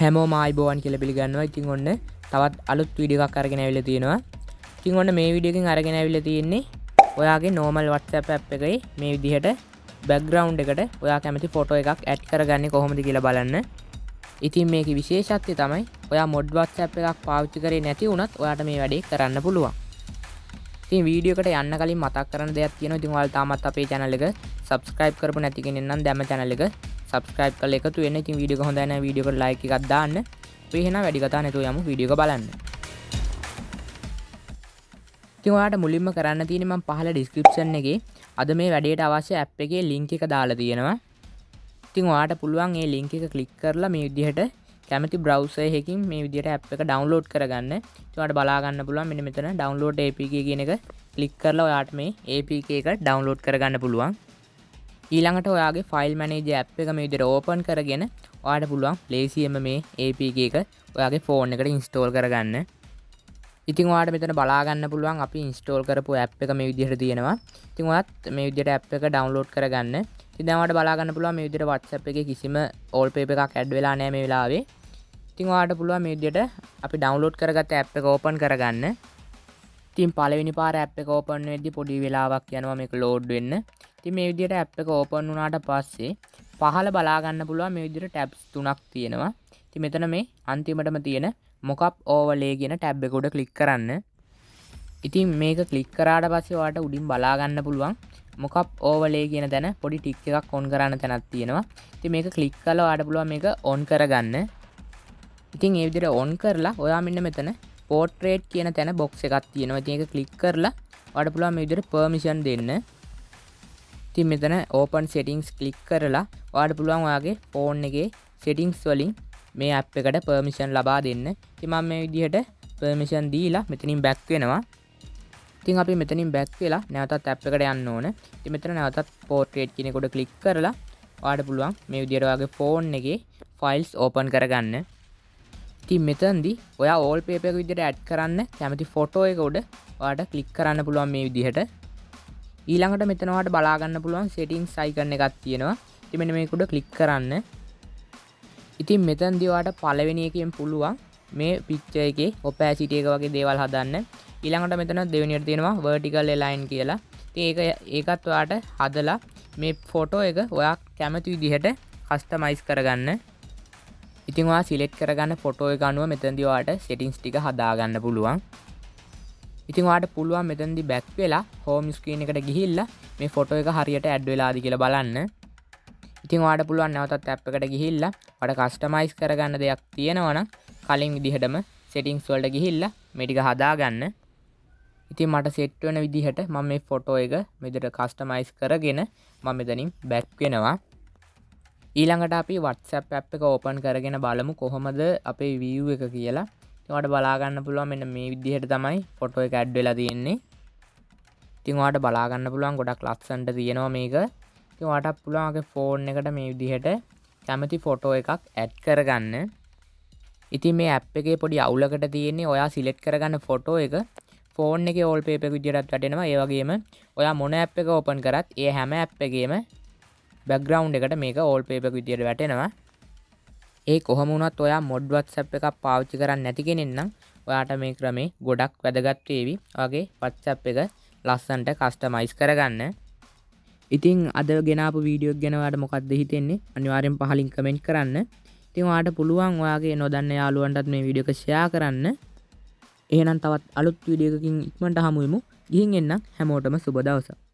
හැමෝම ආයිබෝවන් කියලා පිළිගන්නවා. ඉතින් ඔන්න තවත් අලුත් වීඩියෝ එකක් අරගෙන ආවිල්ලා තියෙනවා. ඉතින් ඔන්න මේ වීඩියෝ එකකින් අරගෙන ආවිල්ලා තියෙන්නේ ඔයාගේ normal WhatsApp app එකේ මේ විදිහට background එකට ඔයා කැමති ෆොටෝ එකක් add කරගන්නේ කොහොමද කියලා බලන්න. ඉතින් මේකේ විශේෂත්වය තමයි ඔයා mod WhatsApp එකක් පාවිච්චි කරේ නැති වුණත් ඔයාට මේ වැඩේ කරන්න පුළුවන්. ඉතින් වීඩියෝ එකට යන්න කලින් මතක් කරන දෙයක් තියෙනවා. ඉතින් ඔයාලා තාමත් අපේ channel එක subscribe කරපු නැති කෙනෙක් නම් දැම්ම channel එක subscribe කරලා එකතු වෙන්න. ඉතින් වීඩියෝ එක හොඳයි නම් වීඩියෝ එකට like එකක් දාන්න. අපි එහෙනම් වැඩි කතා නැතුව යමු වීඩියෝ එක බලන්න. ඉතින් ඔයාලට මුලින්ම කරන්න තියෙන්නේ මම පහළ description එකේ අද මේ වැඩේට අවශ්‍ය app එකේ link එක දාලා තියෙනවා. ඉතින් ඔයාලට පුළුවන් මේ link එක click කරලා මේ විදිහට කැමති browser එකකින් මේ විදිහට app එක download කරගන්න. ඉතින් ඔයාලට බලා ගන්න පුළුවන් මෙන්න මෙතන download APK කියන එක click කරලා ඔයාලට මේ APK එක download කරගන්න පුළුවන්. ඊළඟට ඔයාගේ file manager app එක මේ විදිහට open කරගෙන ඔයාලට පුළුවන් ලේසියෙන්ම මේ APK එක ඔයාගේ phone එකට install කරගන්න. ඉතින් ඔයාලට මෙතන බලා ගන්න පුළුවන් අපි install කරපු app එක මේ විදිහට තියෙනවා. ඉතින් ඔයාත් මේ විදිහට app එක download කරගන්න. ඉතින් දැන් ඔයාලට බලා ගන්න පුළුවන් මේ විදිහට WhatsApp එකේ කිසිම wallpaper එකක් add වෙලා නැහැ මේ වෙලාවේ. ඉතින් ඔයාලට පුළුවන් මේ විදිහට අපි download කරගත්ත app එක open කරගන්න. ඉතින් පළවෙනි පාර app එක open වෙද්දී පොඩි වෙලාවක් යනවා මේක load වෙන්න. ඉතින් මේ විදිහට app එක open වුණාට පස්සේ පහළ බලා ගන්න පුළුවන් මේ විදිහට tabs තුනක් තියෙනවා. ඉතින් මෙතන මේ අන්තිමටම තියෙන mockup overlay කියන tab එක උඩ click කරන්න. ඉතින් මේක click කරාට පස්සේ ඔයාලට උඩින් බලා ගන්න පුළුවන් mockup overlay කියන තැන පොඩි tick එකක් on කරන්න තැනක් තියෙනවා. ඉතින් මේක click කරලා ඔයාලට පුළුවන් මේක on කරගන්න. ඉතින් මේ විදිහට on කරලා ඔයා මෙන්න මෙතන portrait කියන තැන box එකක් තියෙනවා. ඉතින් ඒක click කරලා ඔයාලට පුළුවන් මේ විදිහට permission දෙන්න. ඉතින් මෙතන open settings click කරලා ඔයාලට පුළුවන් ඔයාගේ phone එකේ settings වලින් මේ app එකට permission ලබා දෙන්න. ඉතින් මම මේ විදිහට permission දීලා මෙතනින් back වෙනවා. ඉතින් අපි මෙතනින් back වෙලා නැවතත් app එකට යන්න ඕන. ඉතින් මෙතන නැවතත් portrait කියන එක උඩ click කරලා ඔයාලට පුළුවන් මේ විදිහට ඔයාගේ phone එකේ files open කරගන්න. ඉතින් මෙතනදී ඔයා wallpaper එක විදිහට add කරන්න කැමති photo එක උඩ ඔයාලට click කරන්න පුළුවන් මේ විදිහට. ඊළඟට මෙතන ඔයාලට බලා ගන්න පුළුවන් settings icon එකක් තියෙනවා. ඉතින් මෙන්න මේක උඩ click කරන්න. ඉතින් මෙතනදී ඔයාලට පළවෙනි එකෙන් පුළුවන් මේ picture එකේ opacity එක වගේ දේවල් හදන්න. ඊළඟට මෙතන දෙවෙනියට තියෙනවා vertical align කියලා. ඉතින් ඒකත් ඔයාලට හදලා මේ photo එක ඔයා කැමති විදිහට customize කරගන්න. ඉතින් ඔයා select කරගන්න photo එක අනුව මෙතනදී ඔයාලට settings ටික හදා ගන්න පුළුවන්. ඉතින් ඔයාලට පුළුවන් මෙතනදී back වෙලා home screen එකට ගිහිල්ලා මේ photo එක හරියට add වෙලාද කියලා බලන්න. ඉතින් ඔයාලට පුළුවන් නැවතත් app එකට ගිහිල්ලා ඔයාලට customize කරගන්න දෙයක් තියෙනවා නම් කලින් විදිහටම settings වලට ගිහිල්ලා මේ ටික හදා ගන්න. ඉතින් මට set වෙන විදිහට මම මේ photo එක මේ විදිහට customize කරගෙන මම මෙතනින් back වෙනවා. ඊළඟට අපි WhatsApp app එක open කරගෙන බලමු කොහොමද අපේ view එක කියලා. ඉතින් ඔයාලට බලා ගන්න පුළුවන් මෙන්න මේ විදිහට තමයි photo එක add වෙලා තියෙන්නේ. ඉතින් ඔයාලට බලා ගන්න පුළුවන් ගොඩක් ලස්සනට තියෙනවා මේක. ඉතින් ඔයාලට පුළුවන් ඔයාගේ phone එකට මේ විදිහට කැමති photo එකක් add කරගන්න. ඉතින් මේ app එකේ පොඩි අවුලකට තියෙන්නේ ඔයා select කරගන්න photo එක phone එකේ wallpaper එක විදිහටත් වැටෙනවා. ඒ වගේම ඔයා මොන app එක open කරත් ඒ හැම app එකේම background එකට මේක wallpaper විදිහට වැටෙනවා. ඒ කොහොම වුණත් ඔයා mod WhatsApp එකක් පාවිච්චි කරන්නේ නැති කෙනෙක් නම් ඔයාට මේ ක්‍රමේ ගොඩක් වැදගත් වේවි. ඔයාගේ WhatsApp එක ලස්සනට customize කරගන්න. ඉතින් අද ගෙනාපු වීඩියෝ එක ගැන ඔයාලට මොකක්ද හිතෙන්නේ? අනිවාර්යෙන් පහලින් කමෙන්ට් කරන්න. ඉතින් ඔයාලට පුළුවන් ඔයාගේ නොදන්න යාළුවන්ටත් මේ වීඩියෝ එක share කරන්න. එහෙනම් තවත් අලුත් වීඩියෝ එකකින් ඉක්මනට හමු වෙමු. ගිහින් එන්නම් හැමෝටම සුබ දවසක්.